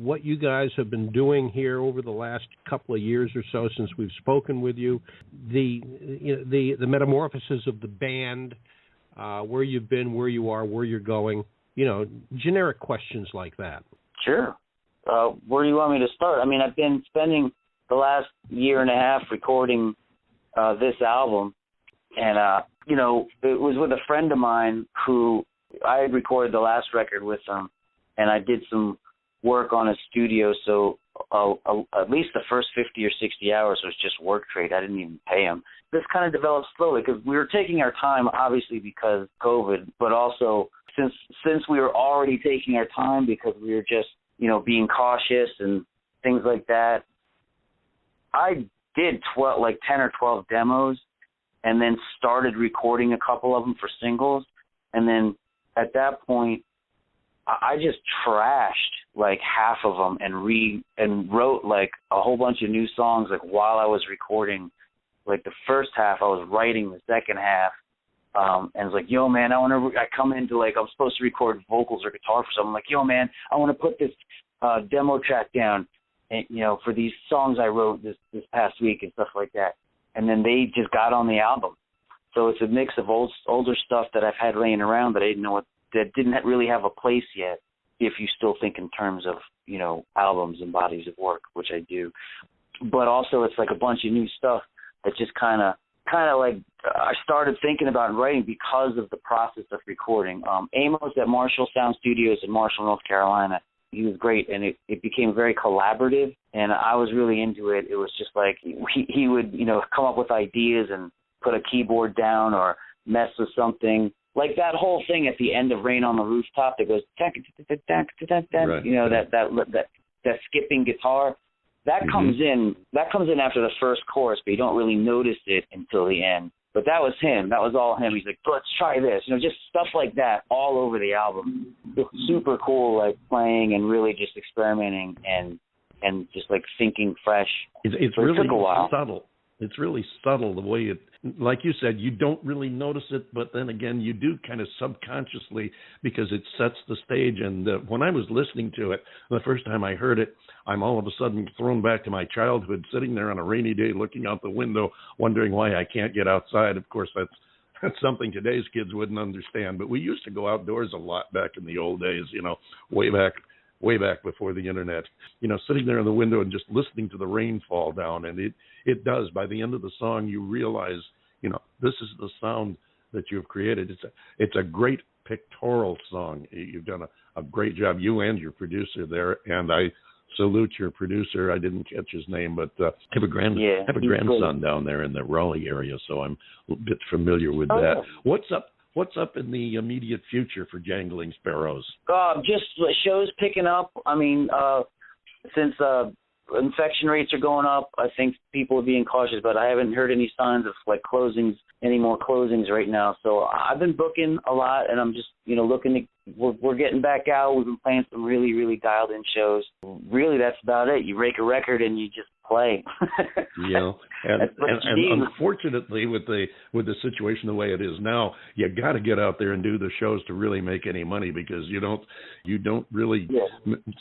what you guys have been doing here over the last couple of years or so since we've spoken with you, the metamorphosis of the band, where you've been, where you are, where you're going, generic questions like that. Sure. Where do you want me to start? I mean, I've been spending the last year and a half recording this album, and, it was with a friend of mine who I had recorded the last record with him, and I did some work on his studio, so at least the first 50 or 60 hours was just work trade. I didn't even pay him. This kind of developed slowly because we were taking our time, obviously, because of COVID, but also since we were already taking our time because we were just, being cautious and things like that. I did 10 or 12 demos and then started recording a couple of them for singles. And then at that point, I just trashed half of them and wrote a whole bunch of new songs while I was recording. The first half I was writing, the second half, and it's yo man, I come into I'm supposed to record vocals or guitar for something. I'm yo man, I want to put this demo track down, and for these songs I wrote this past week and stuff like that. And then they just got on the album. So it's a mix of older stuff that I've had laying around that I didn't know that didn't really have a place yet, if you still think in terms of, albums and bodies of work, which I do. But also it's a bunch of new stuff that just kind of I started thinking about writing because of the process of recording. Amos at Marshall Sound Studios in Marshall, North Carolina, he was great, and it became very collaborative, and I was really into it. It was just he would, come up with ideas and put a keyboard down or mess with something. That whole thing at the end of Rain on the Rooftop that goes, that skipping guitar, that comes in after the first chorus, but you don't really notice it until the end. But that was him. That was all him. He's let's try this. Just stuff like that all over the album. It's super cool, playing and really just experimenting and just thinking fresh. It's so really took a while. Subtle. It's really subtle the way it, like you said, you don't really notice it, but then again, you do kind of subconsciously because it sets the stage. And when I was listening to it, the first time I heard it, I'm all of a sudden thrown back to my childhood, sitting there on a rainy day, looking out the window, wondering why I can't get outside. Of course, that's something today's kids wouldn't understand, but we used to go outdoors a lot back in the old days, way back before the internet, sitting there in the window and just listening to the rain fall down. And it does. By the end of the song, you realize, this is the sound that you've created. It's a great pictorial song. You've done a great job, you and your producer there. And I salute your producer. I didn't catch his name, but have a grandson down there in the Raleigh area, so I'm a bit familiar with that. What's up in the immediate future for Jangling Sparrows? Just shows picking up. I mean, since infection rates are going up, I think people are being cautious, but I haven't heard any signs of any more closings right now. So I've been booking a lot, and I'm just, looking to, we're getting back out. We've been playing some really, really dialed in shows. Really, that's about it. You rake a record and you just play. And unfortunately, with the situation the way it is now, you got to get out there and do the shows to really make any money, because you don't really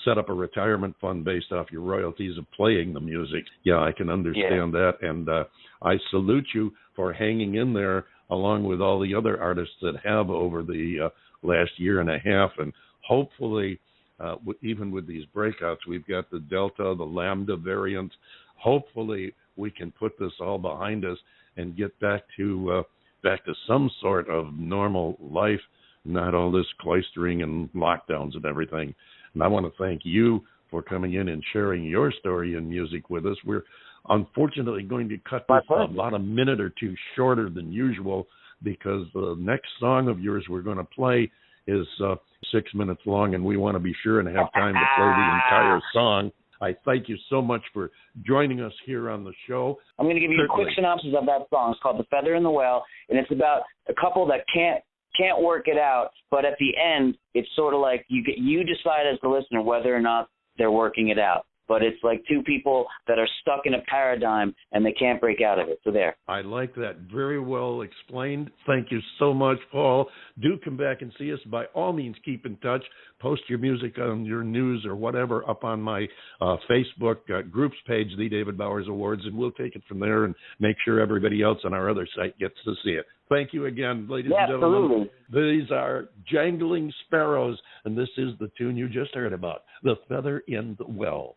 set up a retirement fund based off your royalties of playing the music. Yeah, I can understand that, and I salute you for hanging in there along with all the other artists that have over the last year and a half, and hopefully. Even with these breakouts, we've got the Delta, the Lambda variant. Hopefully, we can put this all behind us and get back to some sort of normal life, not all this cloistering and lockdowns and everything. And I want to thank you for coming in and sharing your story and music with us. We're unfortunately going to cut this about a minute or two shorter than usual, because the next song of yours we're going to play is 6 minutes long, and we want to be sure and have time to play the entire song. I thank you so much for joining us here on the show. I'm going to give you a quick synopsis of that song. It's called The Feather in the Well, and it's about a couple that can't work it out, but at the end, it's sort of like you decide as the listener whether or not they're working it out. but it's like two people that are stuck in a paradigm and they can't break out of it. So there. I like that. Very well explained. Thank you so much, Paul. Do come back and see us. By all means, keep in touch. Post your music on your news or whatever up on my Facebook groups page, The David Bowers Awards, and we'll take it from there and make sure everybody else on our other site gets to see it. Thank you again, ladies and gentlemen. Absolutely. These are Jangling Sparrows, and this is the tune you just heard about, The Feather in the Well.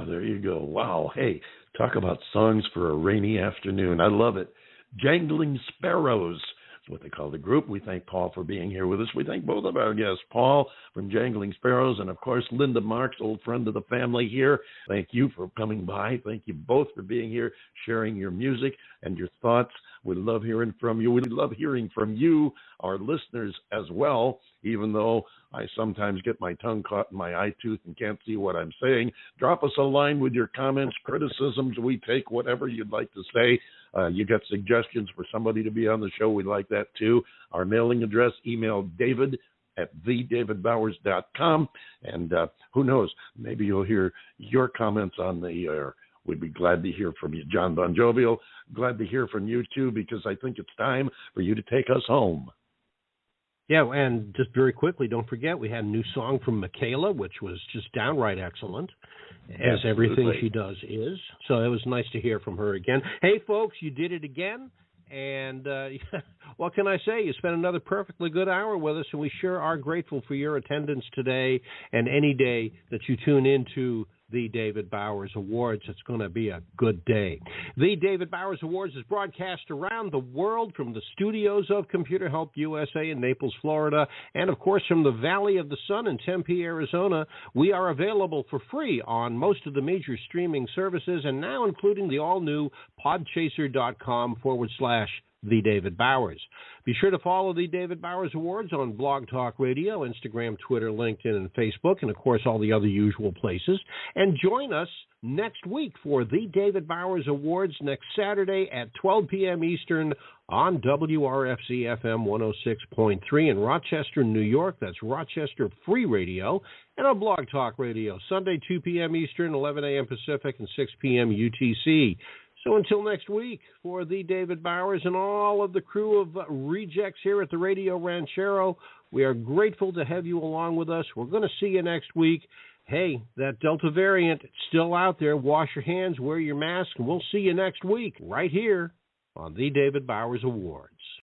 there you go. Wow. Hey, talk about songs for a rainy afternoon. I love it. Jangling Sparrows. What they call the group. We thank Paul for being here with us. We thank both of our guests, Paul from Jangling Sparrows, and of course Linda Marks, old friend of the family here. Thank you for coming by. Thank you both for being here, sharing your music and your thoughts. We love hearing from you. We love hearing from you, our listeners, as well, even though I sometimes get my tongue caught in my eye tooth and can't see what I'm saying. Drop us a line with your comments, criticisms. We take whatever you'd like to say. You got suggestions for somebody to be on the show, we'd like that too. Our mailing address, email david@TheDavidBowers.com. And who knows, maybe you'll hear your comments on the air. We'd be glad to hear from you, John Bon Jovial. Glad to hear from you too, because I think it's time for you to take us home. Yeah, and just very quickly, don't forget, we had a new song from Michaela, which was just downright excellent, as everything she does is. So it was nice to hear from her again. Hey, folks, you did it again. And what can I say? You spent another perfectly good hour with us, and we sure are grateful for your attendance today and any day that you tune into the David Bowers Awards. It's going to be a good day. The David Bowers Awards is broadcast around the world from the studios of Computer Help USA in Naples, Florida, and, of course, from the Valley of the Sun in Tempe, Arizona. We are available for free on most of the major streaming services, and now including the all-new podchaser.com/The David Bowers. Be sure to follow the David Bowers Awards on Blog Talk Radio, Instagram, Twitter, LinkedIn, and Facebook, and, of course, all the other usual places. And join us next week for the David Bowers Awards next Saturday at 12 p.m. Eastern on WRFC FM 106.3 in Rochester, New York. That's Rochester Free Radio. And on Blog Talk Radio, Sunday, 2 p.m. Eastern, 11 a.m. Pacific, and 6 p.m. UTC. So until next week, for the David Bowers and all of the crew of rejects here at the Radio Ranchero, we are grateful to have you along with us. We're going to see you next week. Hey, that Delta variant, it's still out there. Wash your hands, wear your mask, and we'll see you next week right here on the David Bowers Awards.